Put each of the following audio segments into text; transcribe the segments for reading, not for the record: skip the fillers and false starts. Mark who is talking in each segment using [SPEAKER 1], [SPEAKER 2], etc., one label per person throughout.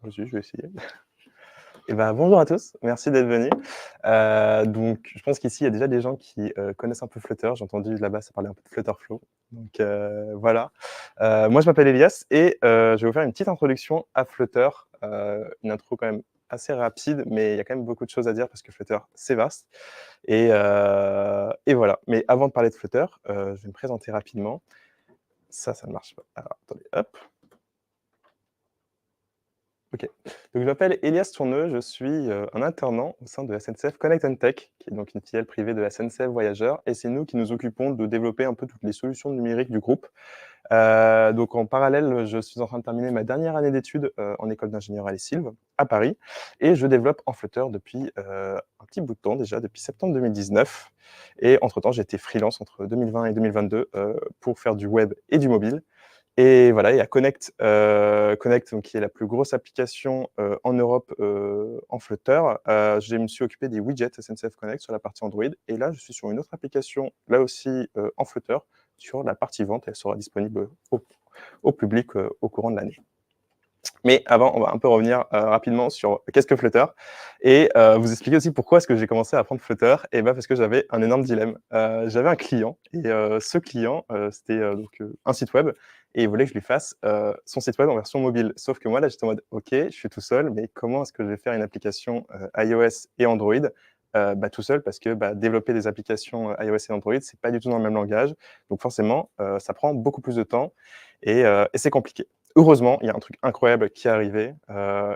[SPEAKER 1] Vas-y, je vais essayer. Et ben, bonjour à tous, merci d'être venus. Donc je pense qu'ici, il y a déjà des gens qui, connaissent un peu Flutter. J'ai entendu là-bas, ça parlait un peu de Flutterflow. Donc voilà. Moi, je m'appelle Elias et je vais vous faire une petite introduction à Flutter. Une intro quand même assez rapide, mais il y a quand même beaucoup de choses à dire parce que Flutter, c'est vaste et voilà. Mais avant de parler de Flutter, je vais me présenter rapidement. Ça ne marche pas. Alors attendez, hop. OK. Donc je m'appelle Elias Tourneux, je suis, un internat au sein de SNCF Connect and Tech, qui est donc une filiale privée de SNCF Voyageurs et c'est nous qui nous occupons de développer un peu toutes les solutions numériques du groupe. Donc en parallèle, je suis en train de terminer ma dernière année d'études, en école d'ingénieur à l'ESSILV, à Paris et je développe en Flutter depuis, un petit bout de temps déjà, depuis septembre 2019 et entre-temps, j'ai été freelance entre 2020 et 2022, pour faire du web et du mobile et voilà, il y a Connect, Connect donc qui est la plus grosse application, en Europe, en Flutter. Je me suis occupé des widgets SNCF Connect sur la partie Android et là, je suis sur une autre application, là aussi, en Flutter, sur la partie vente. Elle sera disponible au public, au courant de l'année. Mais avant, on va un peu revenir, rapidement sur qu'est-ce que Flutter et vous expliquer aussi pourquoi est-ce que j'ai commencé à apprendre Flutter et bah, parce que j'avais un énorme dilemme. J'avais un client et ce client, c'était, un site web et il voulait que je lui fasse, son site web en version mobile. Sauf que moi, là, j'étais en mode: «OK, je suis tout seul, mais comment est-ce que je vais faire une application, iOS et Android?» Bah, tout seul parce que, bah, développer des applications, iOS et Android, c'est pas du tout dans le même langage. Donc forcément, ça prend beaucoup plus de temps et c'est compliqué. Heureusement, il y a un truc incroyable qui est arrivé,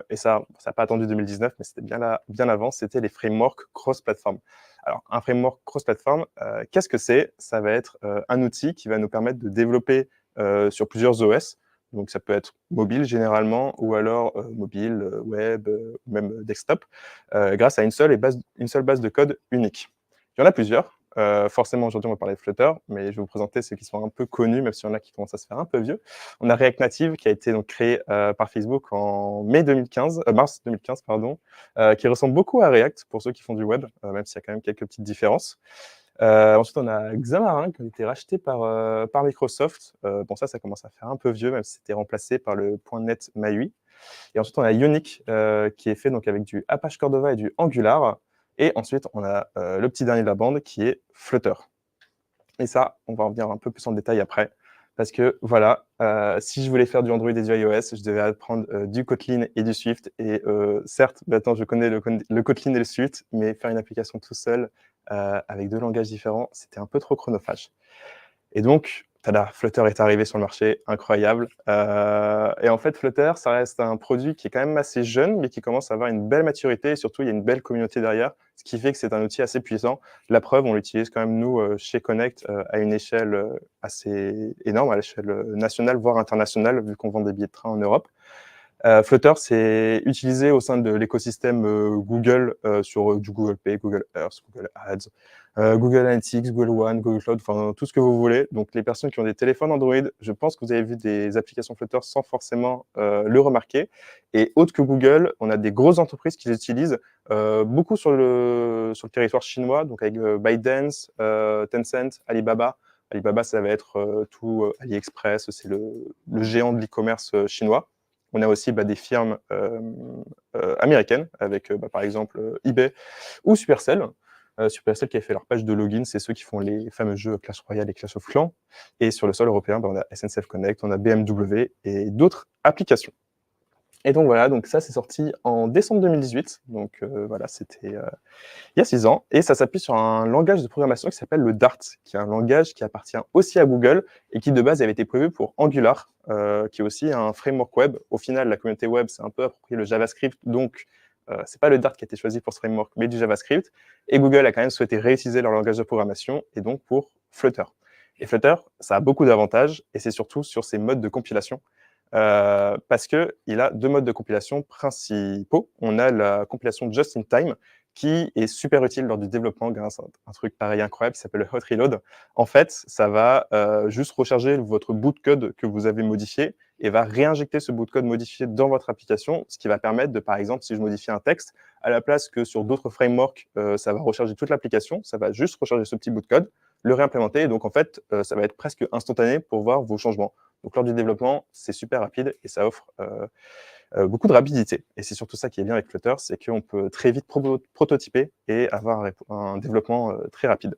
[SPEAKER 1] et ça n'a pas attendu 2019, mais c'était bien là, bien avant, c'était les frameworks cross-platform. Alors, un framework cross-platform, qu'est-ce que c'est? Ça va être, un outil qui va nous permettre de développer, sur plusieurs OS. Donc ça peut être mobile généralement ou alors, mobile, web, ou même, desktop, grâce à une seule base de code unique. Il y en a plusieurs. Forcément, aujourd'hui, on va parler de Flutter, mais je vais vous présenter ceux qui sont un peu connus, même s'il y en a qui commencent à se faire un peu vieux. On a React Native qui a été donc créé par Facebook en mars 2015, pardon, qui ressemble beaucoup à React pour ceux qui font du web, même s'il y a quand même quelques petites différences. Ensuite, on a Xamarin qui a été racheté par Microsoft. Bon, ça commence à faire un peu vieux, même si c'était remplacé par le .NET MAUI. Et ensuite, on a Ionic qui est fait donc avec du Apache Cordova et du Angular. Et ensuite, on a le petit dernier de la bande qui est Flutter. Et ça, on va revenir un peu plus en détail après. Parce que voilà, si je voulais faire du Android et du iOS, je devais apprendre du Kotlin et du Swift. Et certes, maintenant, je connais le Kotlin et le Swift, mais faire une application tout seul avec deux langages différents, c'était un peu trop chronophage. Et donc, tada, Flutter est arrivé sur le marché, incroyable. Et en fait, Flutter, ça reste un produit qui est quand même assez jeune, mais qui commence à avoir une belle maturité et surtout, il y a une belle communauté derrière, ce qui fait que c'est un outil assez puissant. La preuve, on l'utilise quand même, nous, chez Connect, à une échelle assez énorme, à l'échelle nationale, voire internationale, vu qu'on vend des billets de train en Europe. Flutter, c'est utilisé au sein de l'écosystème Google sur du Google Pay, Google Earth, Google Ads, Google Analytics, Google One, Google Cloud, enfin tout ce que vous voulez. Donc les personnes qui ont des téléphones Android, je pense que vous avez vu des applications Flutter sans forcément le remarquer. Et autre que Google, on a des grosses entreprises qui l'utilisent beaucoup sur le territoire chinois, donc avec ByteDance, Tencent, Alibaba. Alibaba, ça va être tout AliExpress, c'est le géant de l'e-commerce chinois. On a aussi des firmes américaines avec par exemple eBay ou Supercell. Supercell qui a fait leur page de login, c'est ceux qui font les fameux jeux Clash Royale et Clash of Clans. Et sur le sol européen, on a SNCF Connect, on a BMW et d'autres applications. Et donc voilà, donc ça c'est sorti en décembre 2018. Donc voilà, c'était il y a 6 ans, et ça s'appuie sur un langage de programmation qui s'appelle le Dart, qui est un langage qui appartient aussi à Google et qui de base avait été prévu pour Angular, qui est aussi un framework web. Au final, la communauté web s'est un peu approprié le JavaScript, donc c'est pas le Dart qui a été choisi pour ce framework, mais du JavaScript. Et Google a quand même souhaité réutiliser leur langage de programmation, et donc pour Flutter. Et Flutter, ça a beaucoup d'avantages, et c'est surtout sur ses modes de compilation. Parce qu'il a deux modes de compilation principaux. On a la compilation just in time, qui est super utile lors du développement grâce à un truc pareil incroyable qui s'appelle le hot reload. En fait, ça va juste recharger votre bout de code que vous avez modifié et va réinjecter ce bout de code modifié dans votre application, ce qui va permettre de, par exemple, si je modifie un texte, à la place que sur d'autres frameworks, ça va recharger toute l'application, ça va juste recharger ce petit bout de code, le réimplémenter, et donc en fait, ça va être presque instantané pour voir vos changements. Donc lors du développement, c'est super rapide et ça offre beaucoup de rapidité. Et c'est surtout ça qui est bien avec Flutter, c'est qu'on peut très vite prototyper et avoir un développement très rapide.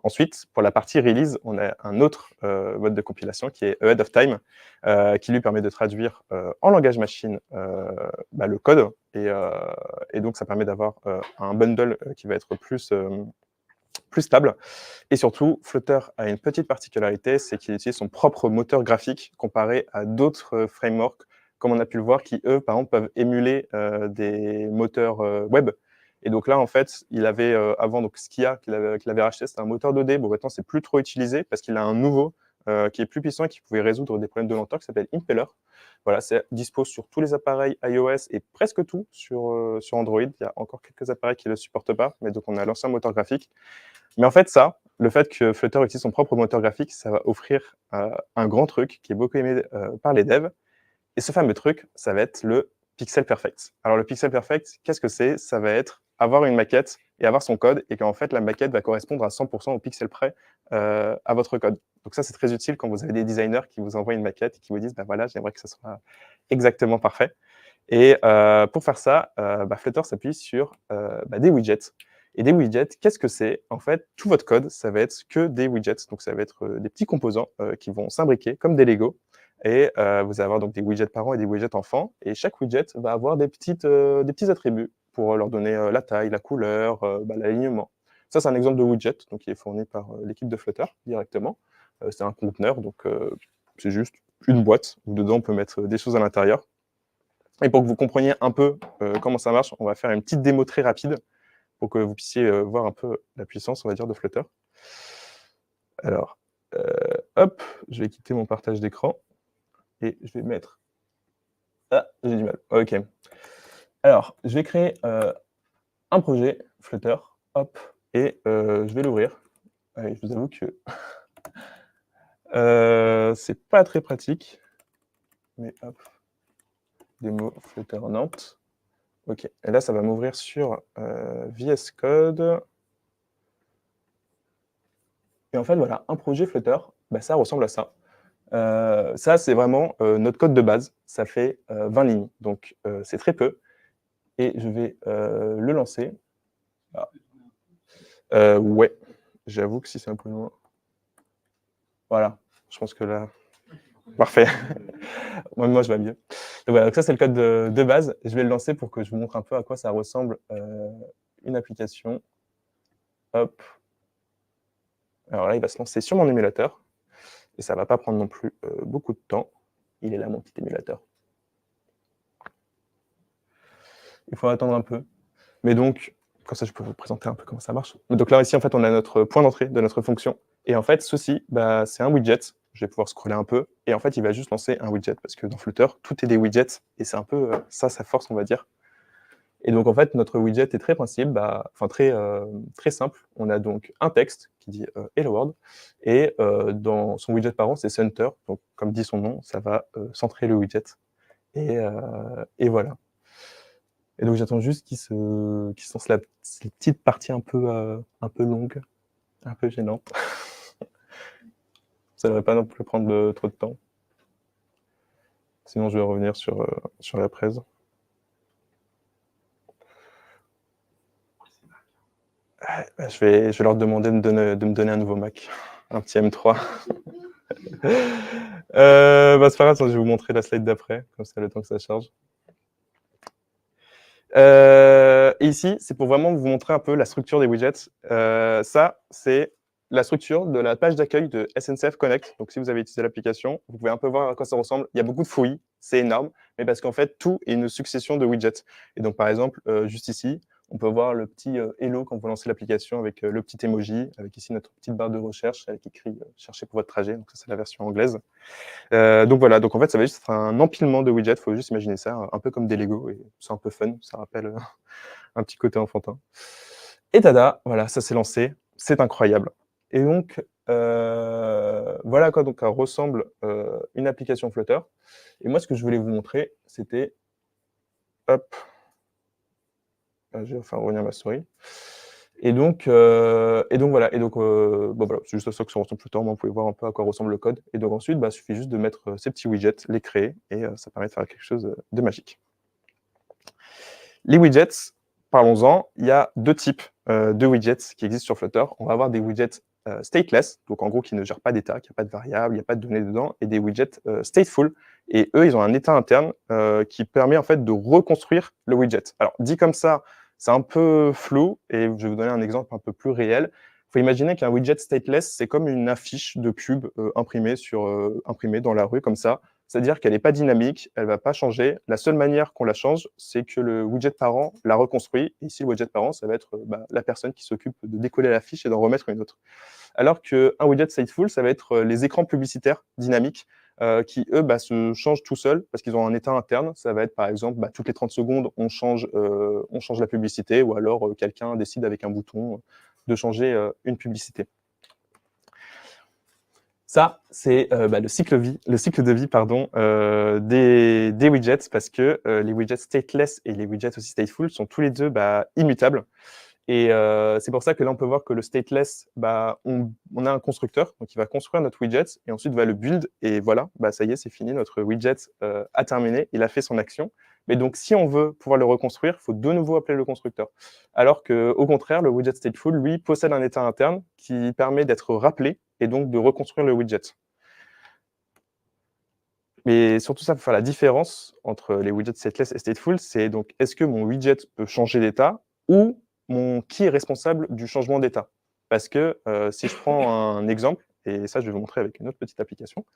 [SPEAKER 1] Ensuite, pour la partie release, on a un autre mode de compilation qui est Ahead of Time, qui lui permet de traduire en langage machine le code. Et donc, ça permet d'avoir un bundle qui va être plus stable. Et surtout, Flutter a une petite particularité, c'est qu'il utilise son propre moteur graphique comparé à d'autres frameworks, comme on a pu le voir, qui, eux, par exemple, peuvent émuler des moteurs web. Et donc là, en fait, il avait avant, donc Skia, qu'il avait racheté, c'était un moteur 2D. Bon, maintenant, c'est plus trop utilisé parce qu'il a un nouveau qui est plus puissant et qui pouvait résoudre des problèmes de lenteur, qui s'appelle Impeller. Voilà, c'est dispo sur tous les appareils iOS et presque tout sur Android. Il y a encore quelques appareils qui ne le supportent pas, mais donc on a l'ancien moteur graphique. Mais en fait, ça, le fait que Flutter utilise son propre moteur graphique, ça va offrir un grand truc qui est beaucoup aimé par les devs. Et ce fameux truc, ça va être le pixel perfect. Alors le pixel perfect, qu'est-ce que c'est? Ça va être avoir une maquette et avoir son code, et qu'en fait, la maquette va correspondre à 100% au pixel près à votre code. Donc ça, c'est très utile quand vous avez des designers qui vous envoient une maquette et qui vous disent, bah voilà, j'aimerais que ça soit exactement parfait. Et pour faire ça, Flutter s'appuie sur des widgets. Et des widgets, qu'est-ce que c'est? En fait, tout votre code, ça va être que des widgets. Donc, ça va être des petits composants qui vont s'imbriquer comme des Lego. Et vous allez avoir donc des widgets parents et des widgets enfants. Et chaque widget va avoir des petits attributs pour leur donner la taille, la couleur, l'alignement. Ça, c'est un exemple de widget donc, qui est fourni par l'équipe de Flutter directement. C'est un conteneur, donc c'est juste une boîte où dedans on peut mettre des choses à l'intérieur. Et pour que vous compreniez un peu comment ça marche, on va faire une petite démo très rapide pour que vous puissiez voir un peu la puissance, on va dire, de Flutter. Alors, hop, je vais quitter mon partage d'écran et je vais mettre... Ah, j'ai du mal. OK. Alors, je vais créer un projet Flutter, hop, et je vais l'ouvrir. Je vous avoue que c'est pas très pratique, mais hop, démo Flutter Nantes. OK, et là, ça va m'ouvrir sur VS Code. Et en fait, voilà, un projet Flutter, ça ressemble à ça. Ça, c'est vraiment notre code de base. Ça fait 20 lignes, donc c'est très peu. Et je vais le lancer. Ah. Ouais, j'avoue que si c'est un peu loin. Voilà, je pense que là... Parfait. Moi, je vais mieux. Donc, voilà, donc ça, c'est le code de base. Je vais le lancer pour que je vous montre un peu à quoi ça ressemble une application. Hop. Alors là, il va se lancer sur mon émulateur. Et ça ne va pas prendre non plus beaucoup de temps. Il est là, mon petit émulateur. Il faut attendre un peu. Mais donc, comme ça, je peux vous présenter un peu comment ça marche. Donc là, ici, en fait, on a notre point d'entrée de notre fonction. Et en fait, ceci, c'est un widget. Je vais pouvoir scroller un peu. Et en fait, il va juste lancer un widget. Parce que dans Flutter, tout est des widgets. Et c'est un peu ça, sa force, on va dire. Et donc, en fait, notre widget est très principe, très simple. On a donc un texte qui dit Hello World. Et dans son widget parent, c'est Center. Donc, comme dit son nom, ça va centrer le widget. Et voilà. Et donc, j'attends juste qu'il se lance la petite partie un peu longue, un peu gênante. Ça ne devrait pas non plus prendre trop de temps. Sinon, je vais revenir sur la presse. Je vais leur demander de me donner un nouveau Mac, un petit M3. C'est pas grave, je vais vous montrer la slide d'après, comme ça, le temps que ça charge. Et ici, c'est pour vraiment vous montrer un peu la structure des widgets. Ça, c'est la structure de la page d'accueil de SNCF Connect. Donc, si vous avez utilisé l'application, vous pouvez un peu voir à quoi ça ressemble. Il y a beaucoup de fouilles, c'est énorme, mais parce qu'en fait, tout est une succession de widgets. Et donc, par exemple, juste ici, on peut voir le petit Hello quand vous lancez l'application avec le petit emoji, avec ici notre petite barre de recherche avec écrit « Cherchez pour votre trajet ». Donc, ça, c'est la version anglaise. Donc voilà, donc en fait, ça va juste être un empilement de widgets. Il faut juste imaginer ça, un peu comme des Lego. Et c'est un peu fun, ça rappelle un petit côté enfantin. Et tada, voilà, ça s'est lancé. C'est incroyable. Et donc, voilà à quoi donc, ressemble une application Flutter. Et moi, ce que je voulais vous montrer, c'était... Hop. Je vais faire revenir ma souris. Et donc voilà, bon, voilà, c'est juste à ça que ça ressemble tout le temps, mais vous pouvez voir un peu à quoi ressemble le code. Et donc ensuite, il suffit juste de mettre ces petits widgets, les créer, et ça permet de faire quelque chose de magique. Les widgets, parlons-en. Il y a 2 types de widgets qui existent sur Flutter. On va avoir des widgets stateless, donc en gros qui ne gèrent pas d'état, qui a pas de variable, il n'y a pas de données dedans, et des widgets stateful. Et eux, ils ont un état interne qui permet en fait de reconstruire le widget. Alors dit comme ça, c'est un peu flou, et je vais vous donner un exemple un peu plus réel. Il faut imaginer qu'un widget stateless, c'est comme une affiche de pub imprimée dans la rue comme ça. C'est-à-dire qu'elle n'est pas dynamique, elle ne va pas changer. La seule manière qu'on la change, c'est que le widget parent la reconstruit. Et ici, le widget parent, ça va être la personne qui s'occupe de décoller la fiche et d'en remettre une autre. Alors qu'un widget stateful, ça va être les écrans publicitaires dynamiques qui, eux, se changent tout seuls parce qu'ils ont un état interne. Ça va être, par exemple, toutes les 30 secondes, on change la publicité, ou alors quelqu'un décide avec un bouton de changer une publicité. Ça, c'est le cycle de vie des widgets, parce que les widgets stateless et les widgets aussi stateful sont tous les deux immutables. Et c'est pour ça que là, on peut voir que le stateless, on a un constructeur, donc il va construire notre widget, et ensuite va le build, et voilà, ça y est, c'est fini, notre widget a terminé, il a fait son action. Mais donc, si on veut pouvoir le reconstruire, il faut de nouveau appeler le constructeur. Alors qu'au contraire, le widget stateful, lui, possède un état interne qui permet d'être rappelé, et donc de reconstruire le widget. Mais surtout ça, il faut faire la différence entre les widgets stateless et stateful, c'est donc est-ce que mon widget peut changer d'état, ou qui est responsable du changement d'état. Parce que si je prends un exemple, et ça je vais vous montrer avec une autre petite application,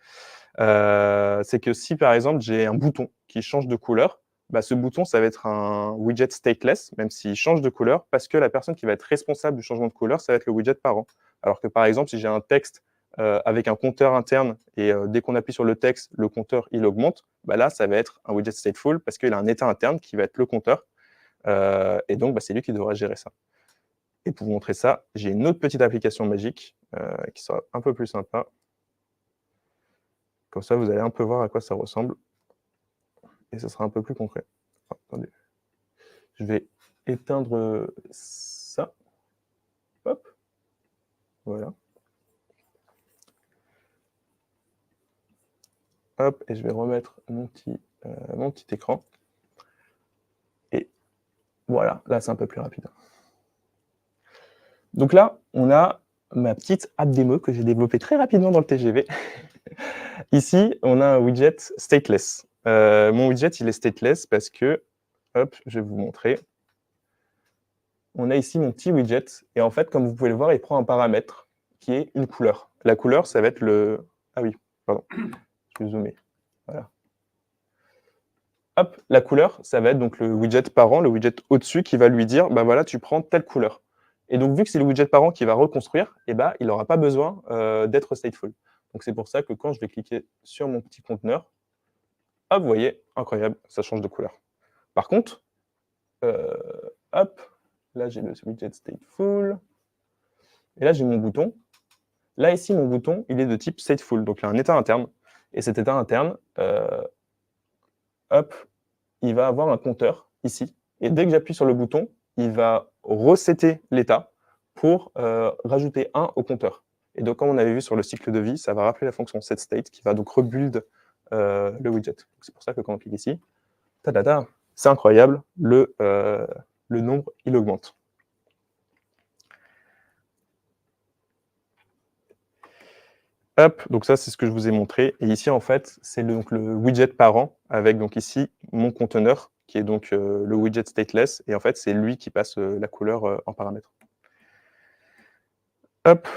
[SPEAKER 1] c'est que si par exemple j'ai un bouton qui change de couleur, ce bouton ça va être un widget stateless, même s'il change de couleur, parce que la personne qui va être responsable du changement de couleur, ça va être le widget parent. Alors que par exemple, si j'ai un texte avec un compteur interne, et dès qu'on appuie sur le texte, le compteur il augmente, là ça va être un widget stateful parce qu'il a un état interne qui va être le compteur, et donc c'est lui qui devra gérer ça. Et pour vous montrer ça, j'ai une autre petite application magique qui sera un peu plus sympa. Comme ça, vous allez un peu voir à quoi ça ressemble, et ce sera un peu plus concret. Attendez, je vais éteindre ça. Hop, voilà. Hop, et je vais remettre mon petit écran. Et voilà, là c'est un peu plus rapide. Donc là, on a ma petite app démo que j'ai développée très rapidement dans le TGV. Ici, on a un widget stateless. Mon widget, il est stateless parce que, hop, je vais vous montrer. On a ici mon petit widget, et en fait, comme vous pouvez le voir, il prend un paramètre qui est une couleur. La couleur, ça va être le... Ah oui, pardon, je vais zoomer. Voilà. Hop, la couleur, ça va être donc le widget parent, le widget au-dessus, qui va lui dire, voilà, tu prends telle couleur. Et donc, vu que c'est le widget parent qui va reconstruire, il n'aura pas besoin d'être stateful. Donc, c'est pour ça que quand je vais cliquer sur mon petit conteneur, hop, vous voyez, incroyable, ça change de couleur. Par contre, hop, là, j'ai le widget stateful, et là, j'ai mon bouton. Là, ici, mon bouton, il est de type stateful, donc il a un état interne. Et cet état interne, hop, il va avoir un compteur ici. Et dès que j'appuie sur le bouton, il va resetter l'état pour rajouter 1 au compteur. Et donc, comme on avait vu sur le cycle de vie, ça va rappeler la fonction setState qui va donc rebuild le widget. C'est pour ça que quand on clique ici, c'est incroyable, le nombre, il augmente. Hop, donc ça, c'est ce que je vous ai montré. Et ici, en fait, c'est le widget parent avec donc ici mon conteneur, qui est donc le widget stateless. Et en fait, c'est lui qui passe la couleur en paramètre. Hop.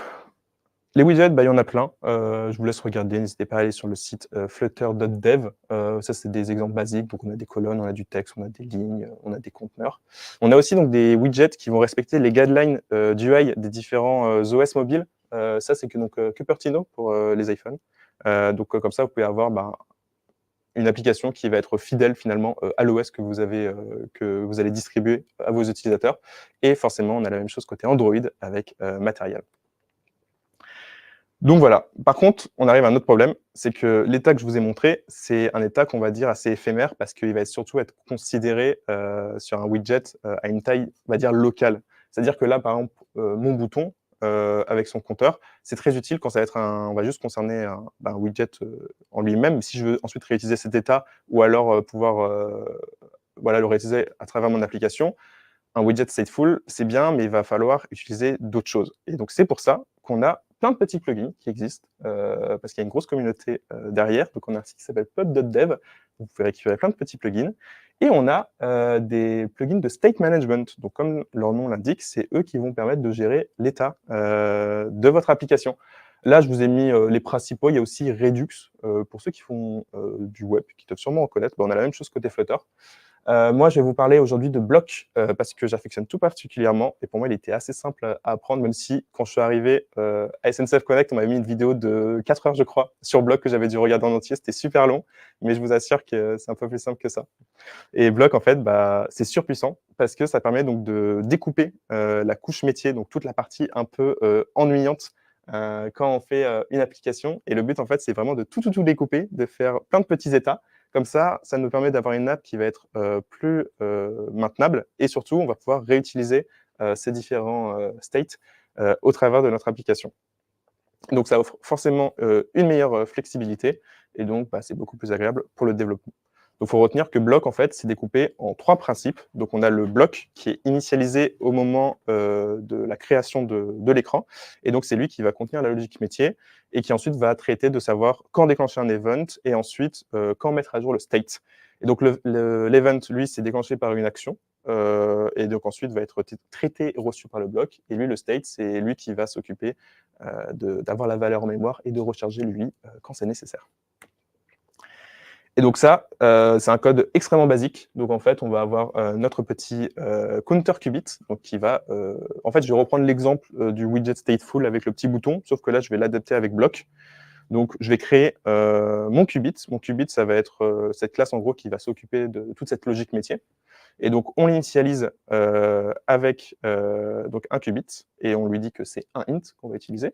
[SPEAKER 1] Les widgets, il y en a plein. Je vous laisse regarder. N'hésitez pas à aller sur le site flutter.dev. Ça, c'est des exemples basiques. Donc, on a des colonnes, on a du texte, on a des lignes, on a des conteneurs. On a aussi donc des widgets qui vont respecter les guidelines d'UI des différents OS mobiles. Ça, c'est Cupertino pour les iPhones. Donc, comme ça, vous pouvez avoir une application qui va être fidèle finalement à l'OS que vous allez distribuer à vos utilisateurs. Et forcément, on a la même chose côté Android avec Material. Donc voilà. Par contre, on arrive à un autre problème, c'est que l'état que je vous ai montré, c'est un état qu'on va dire assez éphémère, parce qu'il va surtout être considéré sur un widget à une taille, on va dire, locale. C'est-à-dire que là, par exemple, mon bouton, avec son compteur, c'est très utile quand ça va être on va juste concerner un widget, en lui-même. Si je veux ensuite réutiliser cet état ou alors, pouvoir, voilà, le réutiliser à travers mon application, un widget stateful, c'est bien, mais il va falloir utiliser d'autres choses. Et donc c'est pour ça qu'on a plein de petits plugins qui existent, parce qu'il y a une grosse communauté, derrière. Donc on a un site qui s'appelle pub.dev, vous pouvez récupérer plein de petits plugins et on a, des plugins de state management. Donc comme leur nom l'indique, c'est eux qui vont permettre de gérer l'état, de votre application. Là, je vous ai mis, les principaux. Il y a aussi Redux, pour ceux qui font, du web, qui doivent sûrement en connaître. Bah, on a la même chose côté Flutter. Moi, je vais vous parler aujourd'hui de Block, parce que j'affectionne tout particulièrement et pour moi, il était assez simple à apprendre, même si quand je suis arrivé, à SNCF Connect, on m'avait mis une vidéo de 4 heures, je crois, sur Block que j'avais dû regarder en entier. C'était super long, mais je vous assure que c'est un peu plus simple que ça. Et Block, en fait, bah, c'est surpuissant parce que ça permet donc de découper, la couche métier, donc toute la partie un peu, ennuyante, quand on fait, une application. Et le but, en fait, c'est vraiment de tout découper, de faire plein de petits états. Comme ça nous permet d'avoir une app qui va être, plus, maintenable et surtout, on va pouvoir réutiliser, ces différents, states, au travers de notre application. Donc ça offre forcément, une meilleure, flexibilité et donc, bah, c'est beaucoup plus agréable pour le développement. Donc il faut retenir que bloc, en fait, c'est découpé en 3 principes. Donc on a le bloc qui est initialisé au moment, de la création de l'écran et donc c'est lui qui va contenir la logique métier et qui ensuite va traiter de savoir quand déclencher un event et ensuite, quand mettre à jour le state. Et donc l'event, lui, c'est déclenché par une action, et donc ensuite va être traité et reçu par le bloc et lui, le state, c'est lui qui va s'occuper, d'avoir la valeur en mémoire et de recharger lui, quand c'est nécessaire. Et donc ça, c'est un code extrêmement basique. Donc en fait, on va avoir, notre petit, counter qubit, donc qui va, en fait, je vais reprendre l'exemple, du widget stateful avec le petit bouton, sauf que là, je vais l'adapter avec bloc. Donc je vais créer, mon qubit. Mon qubit, ça va être, cette classe en gros qui va s'occuper de toute cette logique métier. Et donc on l'initialise, avec, donc un qubit et on lui dit que c'est un int qu'on va utiliser.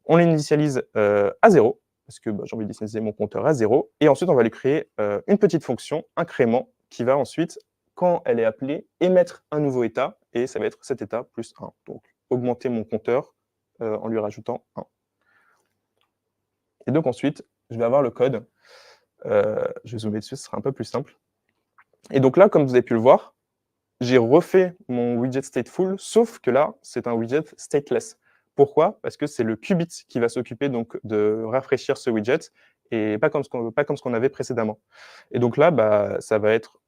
[SPEAKER 1] On l'initialise, à 0 parce que, bah, j'ai envie d'initialiser mon compteur à 0 et ensuite on va lui créer, une petite fonction incrément qui va ensuite, quand elle est appelée, émettre un nouveau état et ça va être cet état plus 1. Donc augmenter mon compteur, en lui rajoutant 1. Et donc ensuite, je vais avoir le code, je vais zoomer dessus, ce sera un peu plus simple. Et donc là, comme vous avez pu le voir, j'ai refait mon widget stateful, sauf que là, c'est un widget stateless. Pourquoi? Parce que c'est le qubit qui va s'occuper donc de rafraîchir ce widget et pas comme ce qu'on avait précédemment. Et donc là, bah, ça va être,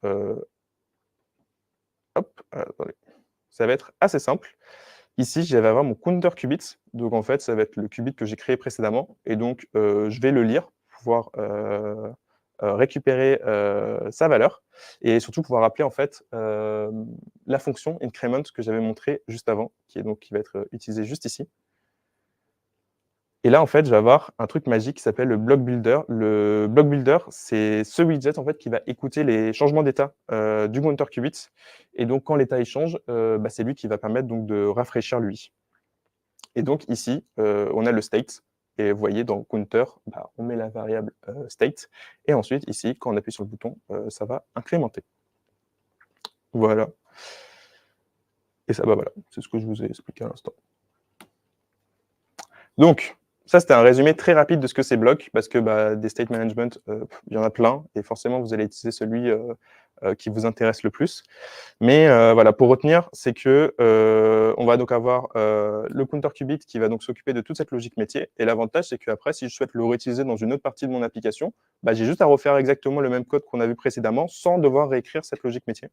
[SPEAKER 1] hop, attendez, ça va être assez simple. Ici, je vais avoir mon counter qubit, donc en fait, ça va être le qubit que j'ai créé précédemment et donc je vais le lire pour pouvoir, récupérer, sa valeur et surtout pouvoir appeler en fait, la fonction increment que j'avais montrée juste avant, qui va être, utilisée juste ici. Et là, en fait, je vais avoir un truc magique qui s'appelle le block builder. Le block builder, c'est ce widget en fait qui va écouter les changements d'état, du counter qubit et donc quand l'état il change, bah, c'est lui qui va permettre donc de rafraîchir lui. Et donc ici, on a le state et vous voyez dans le counter, bah, on met la variable, state et ensuite ici, quand on appuie sur le bouton, ça va incrémenter. Voilà et ça, bah, voilà, c'est ce que je vous ai expliqué à l'instant. Donc ça, c'était un résumé très rapide de ce que c'est Block parce que, bah, des state management, il y en a plein et forcément vous allez utiliser celui, qui vous intéresse le plus. Mais voilà, pour retenir, c'est que, on va donc avoir, le counter qubit qui va donc s'occuper de toute cette logique métier et l'avantage, c'est qu'après, si je souhaite le réutiliser dans une autre partie de mon application, bah, j'ai juste à refaire exactement le même code qu'on a vu précédemment sans devoir réécrire cette logique métier.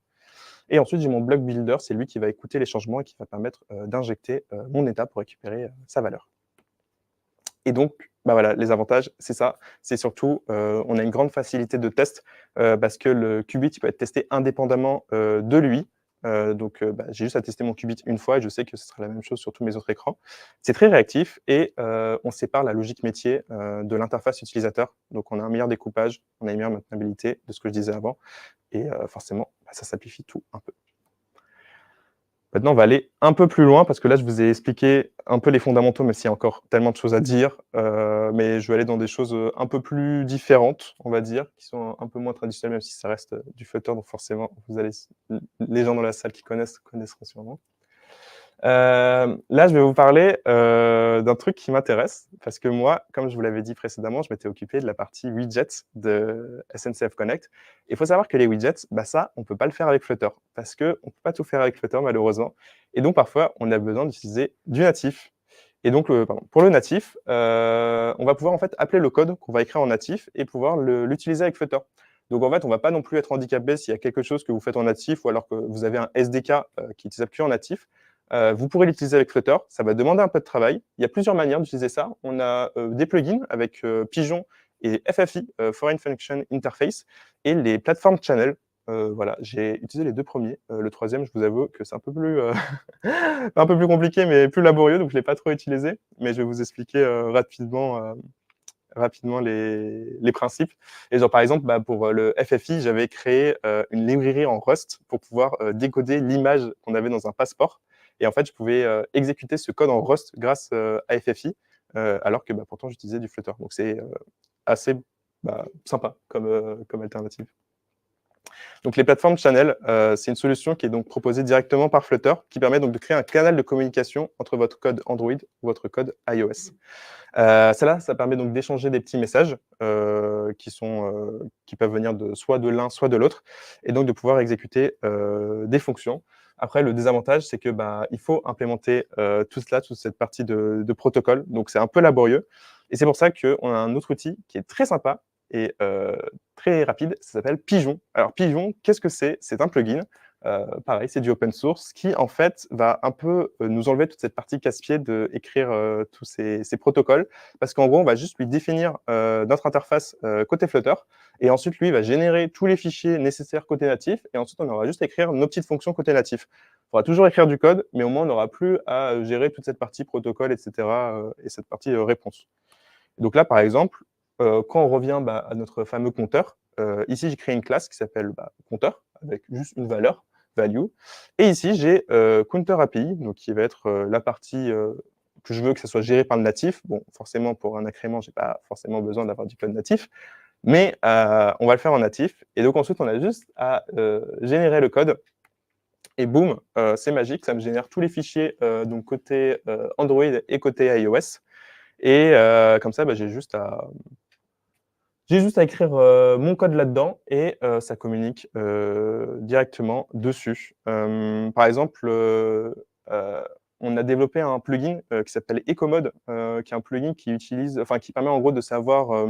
[SPEAKER 1] Et ensuite, j'ai mon block builder, c'est lui qui va écouter les changements et qui va permettre, d'injecter, mon état pour récupérer, sa valeur. Et donc, bah, voilà, les avantages, c'est ça. C'est surtout, on a une grande facilité de test, parce que le qubit, il peut être testé indépendamment, de lui. Donc, bah, j'ai juste à tester mon qubit une fois et je sais que ce sera la même chose sur tous mes autres écrans. C'est très réactif et on sépare la logique métier, de l'interface utilisateur. Donc on a un meilleur découpage, on a une meilleure maintenabilité de ce que je disais avant et forcément, bah, ça simplifie tout un peu. Maintenant, on va aller un peu plus loin parce que là, je vous ai expliqué un peu les fondamentaux, mais s'il y a encore tellement de choses à dire. Mais je vais aller dans des choses, un peu plus différentes, on va dire, qui sont un peu moins traditionnelles, même si ça reste, du Flutter, donc forcément, vous allez les gens dans la salle qui connaissent, connaîtront sûrement. Là, je vais vous parler, d'un truc qui m'intéresse parce que moi, comme je vous l'avais dit précédemment, je m'étais occupé de la partie widgets de SNCF Connect. Il faut savoir que les widgets, bah, ça, on peut pas le faire avec Flutter parce qu'on peut pas tout faire avec Flutter malheureusement et donc parfois, on a besoin d'utiliser du natif et donc pardon, pour le natif, on va pouvoir en fait appeler le code qu'on va écrire en natif et pouvoir l'utiliser avec Flutter. Donc en fait, on va pas non plus être handicapé s'il y a quelque chose que vous faites en natif ou alors que vous avez un SDK, qui est utilisable qu'en natif. Vous pourrez l'utiliser avec Flutter, ça va demander un peu de travail. Il y a plusieurs manières d'utiliser ça. On a des plugins avec Pigeon et FFI, Foreign Function Interface, et les plateformes channel. Voilà, j'ai utilisé les deux premiers. Le troisième, je vous avoue que c'est un peu plus, un peu plus compliqué, mais plus laborieux, donc je ne l'ai pas trop utilisé. Mais je vais vous expliquer rapidement les principes. Et genre, par exemple, bah, pour le FFI, j'avais créé une librairie en Rust pour pouvoir décoder l'image qu'on avait dans un passeport. Et en fait, je pouvais exécuter ce code en Rust grâce à FFI, alors que bah, pourtant j'utilisais du Flutter. Donc c'est assez sympa comme alternative. Donc les plateformes channel, c'est une solution qui est donc proposée directement par Flutter, qui permet donc de créer un canal de communication entre votre code Android ou votre code iOS. Celle-là, ça permet donc d'échanger des petits messages qui peuvent venir soit de l'un, soit de l'autre, et donc de pouvoir exécuter des fonctions. Après, le désavantage, c'est que bah, il faut implémenter tout cela, toute cette partie de protocole. Donc, c'est un peu laborieux. Et c'est pour ça qu'on a un autre outil qui est très sympa et très rapide. Ça s'appelle Pigeon. Alors, Pigeon, qu'est-ce que c'est? C'est un plugin. Pareil, c'est du open source qui, en fait, va un peu nous enlever toute cette partie casse-pied d'écrire tous ces protocoles. Parce qu'en gros, on va juste lui définir notre interface côté Flutter. Et ensuite, lui, il va générer tous les fichiers nécessaires côté natif. Et ensuite, on aura juste à écrire nos petites fonctions côté natif. Il faudra toujours écrire du code, mais au moins, on n'aura plus à gérer toute cette partie protocole, etc. Et cette partie réponse. Donc là, par exemple, quand on revient à notre fameux compteur, ici, j'ai créé une classe qui s'appelle compteur, avec juste une valeur, value. Et ici, j'ai Counter API, donc qui va être la partie que je veux que ça soit géré par le natif. Bon, forcément, pour un incrément, je n'ai pas forcément besoin d'avoir du code natif, mais on va le faire en natif. Et donc ensuite, on a juste à générer le code. Et boum, c'est magique, ça me génère tous les fichiers donc côté Android et côté iOS. Et comme ça, j'ai juste à écrire mon code là-dedans et ça communique directement dessus. Par exemple, on a développé un plugin qui s'appelle Ecomode, qui est un plugin qui permet en gros de savoir,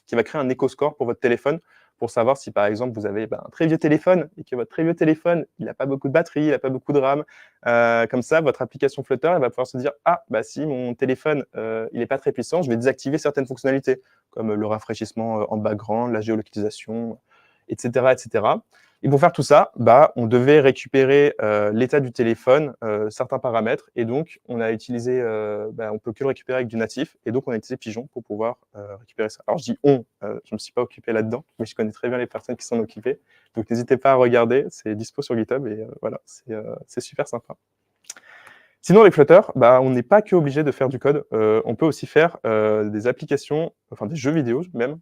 [SPEAKER 1] qui va créer un éco-score pour votre téléphone, pour savoir si par exemple vous avez un très vieux téléphone et que votre très vieux téléphone, il n'a pas beaucoup de batterie, il n'a pas beaucoup de RAM. Comme ça, votre application Flutter, elle va pouvoir se dire: ah, bah si mon téléphone, il n'est pas très puissant, je vais désactiver certaines fonctionnalités comme le rafraîchissement en background, la géolocalisation, etc., etc. Et pour faire tout ça, on devait récupérer l'état du téléphone, certains paramètres, et donc on a utilisé, on peut que le récupérer avec du natif, et donc on a utilisé Pigeon pour pouvoir récupérer ça. Alors je dis on, je ne me suis pas occupé là-dedans, mais je connais très bien les personnes qui s'en occupaient, donc n'hésitez pas à regarder, c'est dispo sur GitHub, et voilà, c'est super sympa. Sinon, avec Flutter, on n'est pas qu'obligé de faire du code. On peut aussi faire des applications, enfin des jeux vidéo même.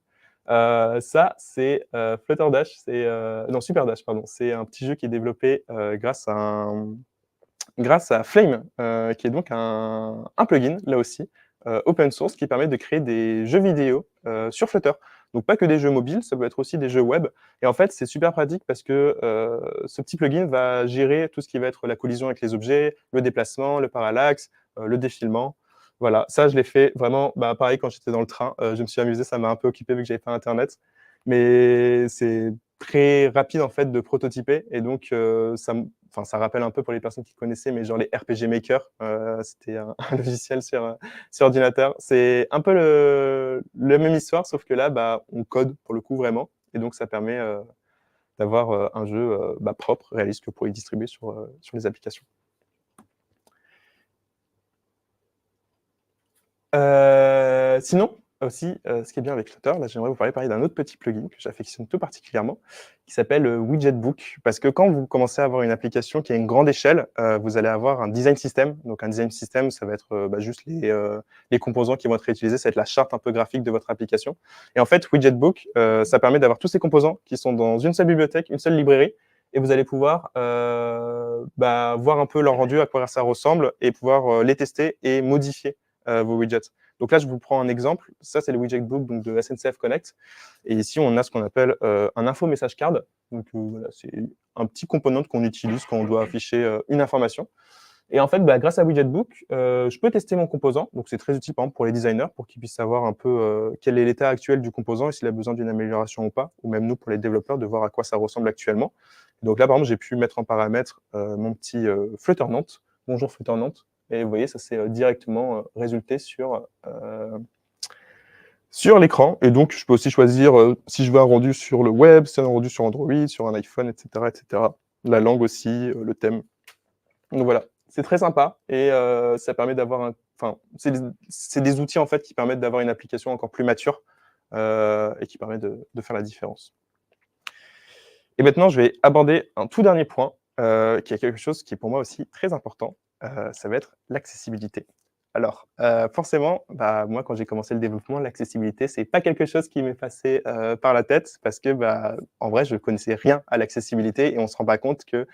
[SPEAKER 1] Ça, c'est Flutter Dash, non, Super Dash, pardon. C'est un petit jeu qui est développé grâce à Flame, qui est donc un plugin, là aussi, open source, qui permet de créer des jeux vidéo sur Flutter. Donc pas que des jeux mobiles, ça peut être aussi des jeux web. Et en fait, c'est super pratique parce que ce petit plugin va gérer tout ce qui va être la collision avec les objets, le déplacement, le parallaxe, le défilement. Voilà, ça, je l'ai fait vraiment, pareil, quand j'étais dans le train. Je me suis amusé, ça m'a un peu occupé vu que j'avais pas Internet. Mais c'est très rapide, en fait, de prototyper. Et donc, ça rappelle un peu pour les personnes qui connaissaient, mais genre les RPG Maker, c'était un logiciel sur ordinateur. C'est un peu la même histoire, sauf que là, on code pour le coup vraiment, et donc ça permet d'avoir un jeu propre, réaliste, que vous pourrez distribuer sur les applications. Sinon, aussi, ce qui est bien avec Flutter, là, j'aimerais vous parler d'un autre petit plugin que j'affectionne tout particulièrement, qui s'appelle Widgetbook. Parce que quand vous commencez à avoir une application qui a une grande échelle, vous allez avoir un design system. Donc un design system, ça va être juste les composants qui vont être réutilisés, ça va être la charte un peu graphique de votre application. Et en fait, Widgetbook, ça permet d'avoir tous ces composants qui sont dans une seule bibliothèque, une seule librairie, et vous allez pouvoir, voir un peu leur rendu, à quoi ça ressemble et pouvoir, les tester et modifier, vos widgets. Donc là, je vous prends un exemple. Ça, c'est le widget book donc de SNCF Connect et ici, on a ce qu'on appelle, un info message card. Donc, voilà, c'est un petit component qu'on utilise quand on doit afficher, une information et en fait, grâce à Widgetbook, je peux tester mon composant. Donc c'est très utile, par exemple, pour les designers, pour qu'ils puissent savoir un peu, quel est l'état actuel du composant et s'il a besoin d'une amélioration ou pas, ou même nous, pour les développeurs, de voir à quoi ça ressemble actuellement. Donc là, par exemple, j'ai pu mettre en paramètre, mon petit, Flutter Nantes. Bonjour Flutter Nantes et vous voyez, ça s'est, directement, résulté sur l'écran et donc je peux aussi choisir, si je veux un rendu sur le web, si un rendu sur Android, sur un iPhone et cetera. La langue aussi, le thème. Donc voilà, c'est très sympa et ça permet d'avoir c'est des outils, en fait, qui permettent d'avoir une application encore plus mature, et qui permet de faire la différence. Et maintenant, je vais aborder un tout dernier point, qui est quelque chose qui est pour moi aussi très important, ça va être l'accessibilité. Alors, forcément, moi, quand j'ai commencé le développement, l'accessibilité, c'est pas quelque chose qui m'est passé, par la tête parce que, en vrai, je connaissais rien à l'accessibilité et on se rend pas compte que,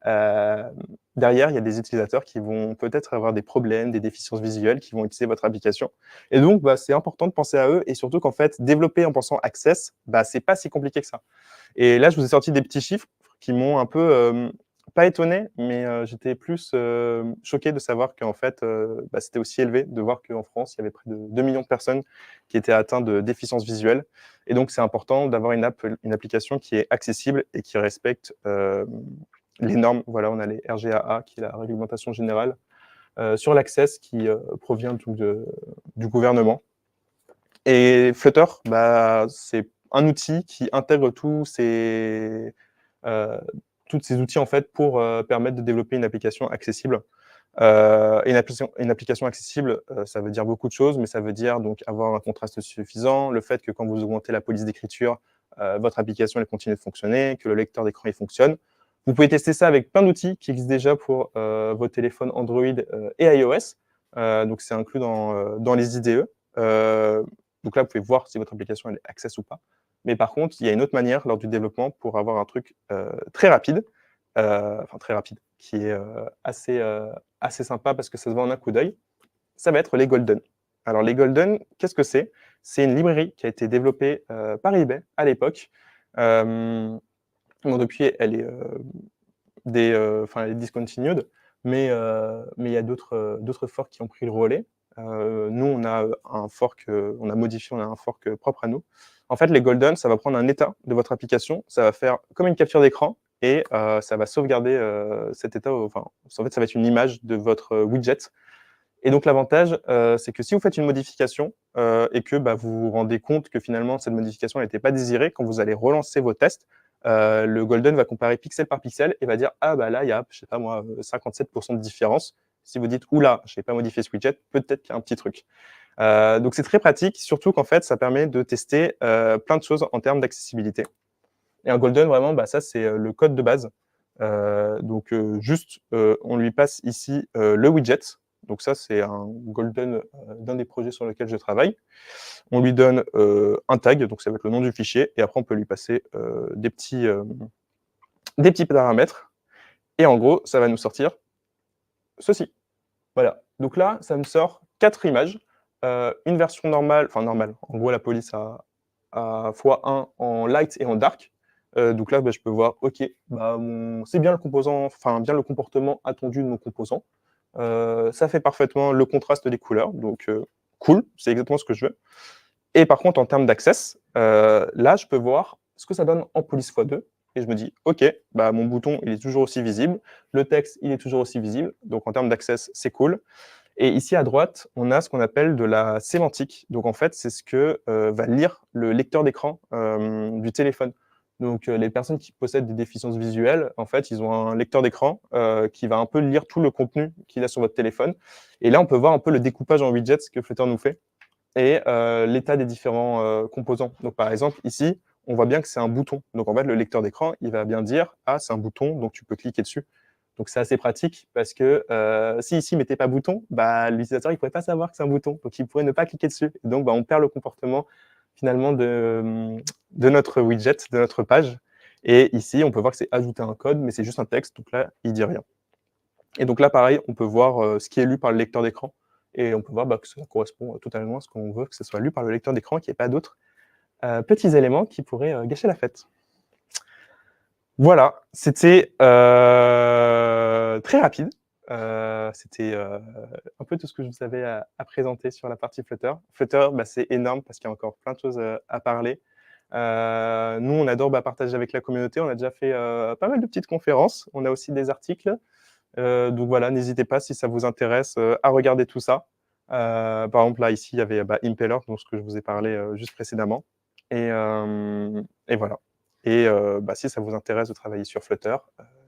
[SPEAKER 1] hem, derrière, il y a des utilisateurs qui vont peut-être avoir des problèmes, des déficiences visuelles, qui vont utiliser votre application et donc, c'est important de penser à eux et surtout qu'en fait, développer en pensant access, c'est pas si compliqué que ça. Et là, je vous ai sorti des petits chiffres qui m'ont un peu, pas étonné, mais j'étais plus, choqué de savoir qu'en fait, c'était aussi élevé, de voir qu'en France, il y avait près de 2 millions de personnes qui étaient atteintes de déficience visuelle et donc c'est important d'avoir une application qui est accessible et qui respecte, les normes. Voilà, on a les RGAA qui est la réglementation générale, sur l'access qui, provient donc du gouvernement et Flutter, c'est un outil qui intègre heu, tous ces outils, en fait, pour, permettre de développer une application accessible. Et une application accessible, ça veut dire beaucoup de choses, mais ça veut dire donc avoir un contraste suffisant, le fait que quand vous augmentez la police d'écriture, votre application, elle continue de fonctionner, que le lecteur d'écran, il fonctionne. Vous pouvez tester ça avec plein d'outils qui existent déjà pour, vos téléphones Android, et iOS. Donc c'est inclus dans les IDE. Donc là, vous pouvez voir si votre application, elle est access ou pas. Mais par contre, il y a une autre manière lors du développement pour avoir un truc, très rapide, très rapide, qui est, assez sympa parce que ça se voit en un coup d'œil, ça va être les Golden. Alors les Golden, qu'est-ce que c'est? C'est une librairie qui a été développée, par eBay à l'époque. Hem, bon depuis elle est, elle est discontinued, mais il y a d'autres forks qui ont pris le relais. Nous on a, un fork, on a modifié, on a un fork, propre à nous. En fait, les Golden, ça va prendre un état de votre application, ça va faire comme une capture d'écran et ça va sauvegarder, cet état en fait, ça va être une image de votre, widget et donc l'avantage, c'est que si vous faites une modification, et que, vous vous rendez compte que finalement cette modification n'était pas désirée, quand vous allez relancer vos tests, le Golden va comparer pixel par pixel et va dire: «Ah là, il y a, je sais pas moi, 57 de différence». Si vous dites: «Ouh là, j'ai pas modifié ce widget, peut-être qu'il y a un petit truc». Donc c'est très pratique, surtout qu'en fait, ça permet de tester, plein de choses en termes d'accessibilité et un Golden vraiment, ça c'est, le code de base. On lui passe ici, le widget. Donc ça, c'est un Golden, d'un des projets sur lesquels je travaille. On lui donne, un tag, donc ça va être le nom du fichier et après on peut lui passer, des petits paramètres et en gros, ça va nous sortir ceci. Voilà. Donc là, ça me sort 4 images, une version normale, enfin normale, en gros la police à x1 en light et en dark. Donc là, je peux voir, OK, c'est bien le composant, enfin bien le comportement attendu de mon composant. Ça fait parfaitement le contraste des couleurs, donc cool, c'est exactement ce que je veux. Et par contre, en termes d'access, là, je peux voir ce que ça donne en police x2 et je me dis: «OK, mon bouton, il est toujours aussi visible, le texte, il est toujours aussi visible, donc en termes d'access, c'est cool». Et ici à droite, on a ce qu'on appelle de la sémantique. Donc en fait, c'est ce que, va lire le lecteur d'écran, du téléphone. Donc les personnes qui possèdent des déficiences visuelles, en fait, ils ont un lecteur d'écran, qui va un peu lire tout le contenu qu'il a sur votre téléphone et là, on peut voir un peu le découpage en widgets que Flutter nous fait et l'état des différents, composants. Donc par exemple, ici, on voit bien que c'est un bouton. Donc en fait, le lecteur d'écran, il va bien dire: «Ah, c'est un bouton, donc tu peux cliquer dessus». Donc c'est assez pratique parce que, si ici, il mettait pas bouton, l'utilisateur, il pourrait pas savoir que c'est un bouton, donc il pourrait ne pas cliquer dessus. Et donc on perd le comportement finalement de notre widget, de notre page Et ici, on peut voir que c'est ajouter un code, mais c'est juste un texte, donc là, il dit rien. Et donc là, pareil, on peut voir ce qui est lu par le lecteur d'écran, et on peut voir que ça correspond totalement à ce qu'on veut que ce soit lu par le lecteur d'écran, qu'il n'y ait pas d'autres petits éléments qui pourraient gâcher la fête. Voilà, c'était très rapide. C'était un peu tout ce que je vous avais à présenter sur la partie Flutter. Flutter, c'est énorme parce qu'il y a encore plein de choses à parler. Nous, on adore partager avec la communauté. On a déjà fait pas mal de petites conférences. On a aussi des articles. Donc voilà, n'hésitez pas si ça vous intéresse à regarder tout ça. Par exemple, là, ici, il y avait Impeller, donc ce que je vous ai parlé juste précédemment. Et voilà. Et si ça vous intéresse de travailler sur Flutter,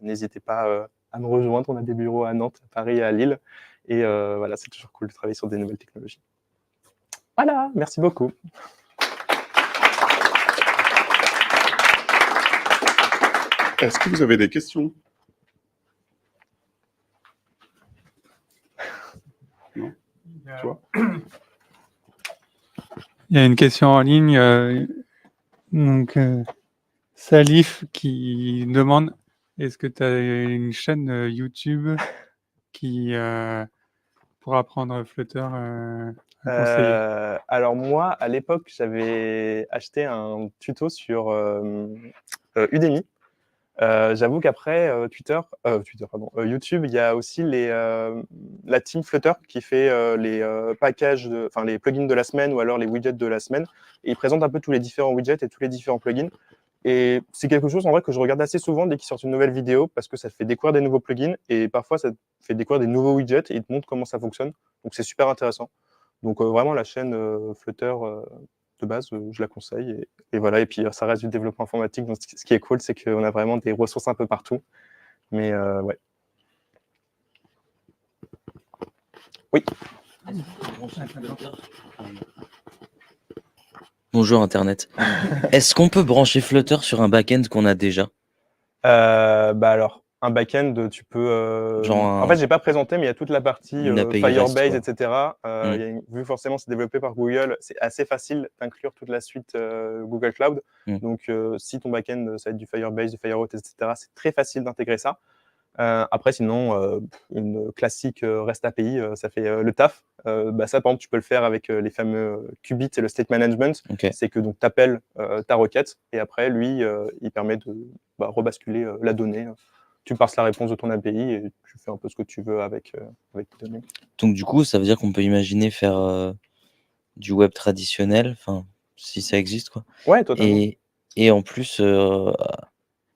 [SPEAKER 1] n'hésitez pas à me rejoindre. On a des bureaux à Nantes, à Paris et à Lille. Et voilà, c'est toujours cool de travailler sur des nouvelles technologies. Voilà, merci beaucoup.
[SPEAKER 2] Est-ce que vous avez des questions? Non? Toi?
[SPEAKER 3] Il y a une question en ligne. Donc, Salif qui demande, est-ce que tu as une chaîne YouTube qui pour apprendre Flutter à conseiller?
[SPEAKER 1] Alors moi, à l'époque, j'avais acheté un tuto sur Udemy. J'avoue qu'après YouTube, il y a aussi la team Flutter qui fait les packages, les plugins de la semaine ou alors les widgets de la semaine. Et ils présentent un peu tous les différents widgets et tous les différents plugins. Et c'est quelque chose en vrai que je regarde assez souvent dès qu'ils sortent une nouvelle vidéo parce que ça te fait découvrir des nouveaux plugins et parfois ça te fait découvrir des nouveaux widgets et ils te montrent comment ça fonctionne. Donc c'est super intéressant. Donc vraiment la chaîne Flutter de base, je la conseille. Et voilà, et puis ça reste du développement informatique. Donc ce qui est cool, c'est qu'on a vraiment des ressources un peu partout. Mais ouais. Oui.
[SPEAKER 4] Bonjour Internet. Est-ce qu'on peut brancher Flutter sur un back-end qu'on a déjà?
[SPEAKER 1] Alors, un back-end, tu peux. En fait, j'ai pas présenté, mais il y a toute la partie Firebase,
[SPEAKER 4] REST, ouais.
[SPEAKER 1] etc. Vu forcément c'est développé par Google, c'est assez facile d'inclure toute la suite Google Cloud. Donc, si ton back-end, ça va être du Firebase, du Firehose, etc., c'est très facile d'intégrer ça. Après, sinon, une classique REST API, ça fait le taf. Ça, par exemple, tu peux le faire avec les fameux qubits et le state management.
[SPEAKER 4] Okay.
[SPEAKER 1] C'est que tu appelles ta requête et après, lui, il permet de rebasculer la donnée. Tu passes la réponse de ton API et tu fais un peu ce que tu veux avec tes données.
[SPEAKER 4] Donc, du coup, ça veut dire qu'on peut imaginer faire du web traditionnel, si ça existe, quoi.
[SPEAKER 1] Ouais, totalement.
[SPEAKER 4] Et en plus,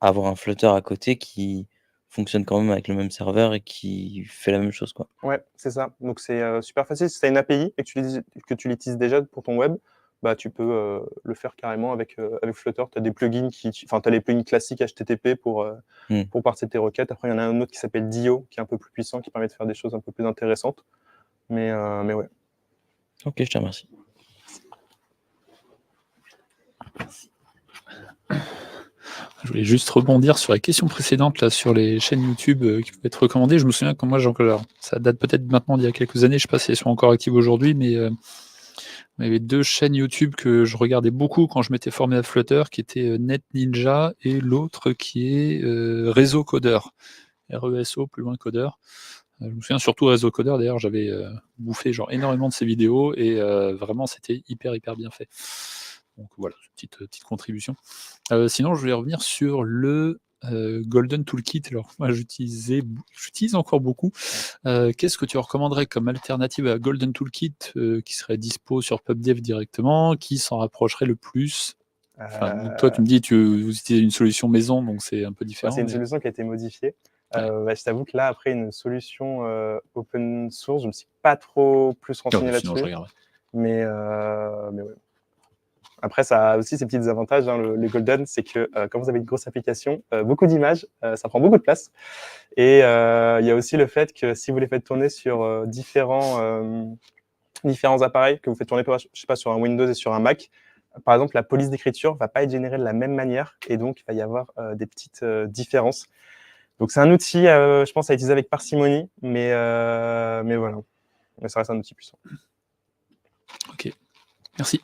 [SPEAKER 4] avoir un Flutter à côté qui fonctionne quand même avec le même serveur et qui fait la même chose, quoi.
[SPEAKER 1] Ouais, c'est ça. Donc, c'est super facile. Si tu as une API et que tu l'utilises déjà pour ton web, tu peux le faire carrément avec Flutter. Tu as des plugins tu as les plugins classiques HTTP pour parser tes requêtes. Après, il y en a un autre qui s'appelle Dio, qui est un peu plus puissant, qui permet de faire des choses un peu plus intéressantes. Mais ouais.
[SPEAKER 4] Ok, je te remercie.
[SPEAKER 3] Merci. Je voulais juste rebondir sur la question précédente, là, sur les chaînes YouTube qui peuvent être recommandées. Je me souviens que moi, ça date peut-être maintenant d'il y a quelques années, je ne sais pas si elles sont encore actives aujourd'hui, mais il y avait 2 chaînes YouTube que je regardais beaucoup quand je m'étais formé à Flutter, qui étaient NetNinja et l'autre qui est Réseau Codeur. RESO, plus loin Codeur. Je me souviens surtout Réseau Codeur, d'ailleurs, j'avais bouffé énormément de ses vidéos et vraiment, c'était hyper bien fait. Donc voilà, petite contribution. Sinon, je voulais revenir sur le Golden Toolkit. Alors, moi, j'utilise encore beaucoup. Qu'est-ce que tu recommanderais comme alternative à Golden Toolkit qui serait dispo sur PubDev directement, qui s'en rapprocherait le plus? Toi, tu me dis vous utilisez une solution maison, donc c'est un peu différent.
[SPEAKER 1] C'est une solution qui a été modifiée. Je t'avoue que là, après une solution open source, je ne me suis pas trop plus renseigné là-dessus. Mais ouais. Après, ça a aussi ses petits avantages, le Golden, c'est que quand vous avez une grosse application, beaucoup d'images, ça prend beaucoup de place. Et il y a aussi le fait que si vous les faites tourner sur différents appareils, que vous faites tourner, je sais pas, sur un Windows et sur un Mac, par exemple, la police d'écriture ne va pas être générée de la même manière et donc il va y avoir des petites différences. Donc c'est un outil, je pense, à utiliser avec parcimonie, mais voilà. Mais ça reste un outil puissant.
[SPEAKER 3] Ok, merci.